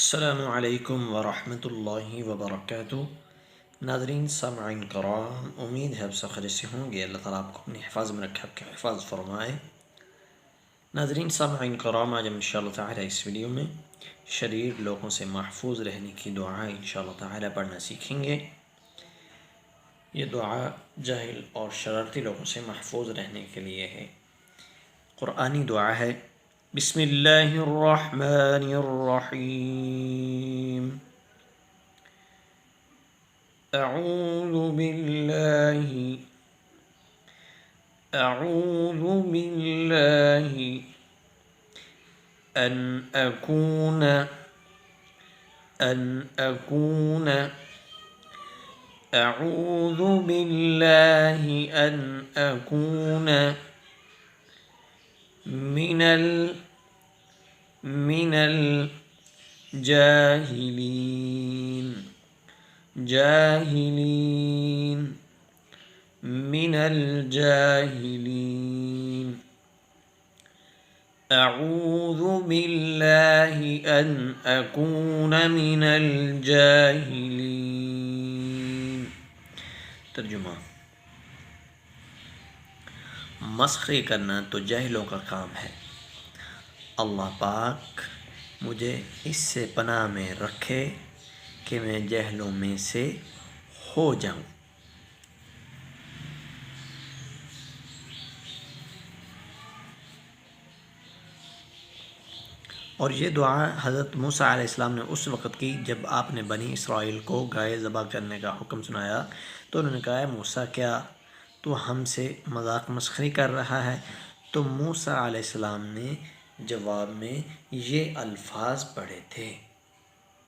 अस्सलामु अलैकुम वरहमतुल्लाहि वबरकातुहू। नाज़रीन सामईन कराम, उम्मीद है आप सब खैरियत से होंगे। अल्लाह ताला आपको अपनी हिफाज़त में रखे, आपकी हिफाज़त फरमाए। नाज़रीन सामईन कराम, आज हम इंशाअल्लाह ताला इस वीडियो में शरीर लोगों से महफूज रहने की दुआ इंशाअल्लाह ताला पढ़ना सीखेंगे। ये दुआ जाहिल और शरारती लोगों से महफूज रहने के लिए है। कुरानी दुआ है। बिस्मिल्लाहिर्रहमानिर्रहीम। अऊज़ु बिल्लाहि अन अकून अऊज़ु बिल्लाहि अन अकून मिनल जाहिलीन मिनल जाहिलीन। अऊज़ु बिल्लाहि अन अकून मिनल जाहिलीन। तर्जुमा: मस्खरे करना तो जाहिलों का काम है। अल्लाह पाक मुझे इससे पनाह में रखे कि मैं जाहिलों में से हो जाऊं। और ये दुआ हज़रत मूसा अलैहिस्सलाम ने उस वक़्त की जब आपने बनी इसराइल को गाय ज़बह करने का हुक्म सुनाया, तो उन्होंने कहा, मूसा क्या तो हमसे मजाक मस्खरी कर रहा है? तो मूसा अलैहिस्सलाम ने जवाब में ये अल्फाज पढ़े थे।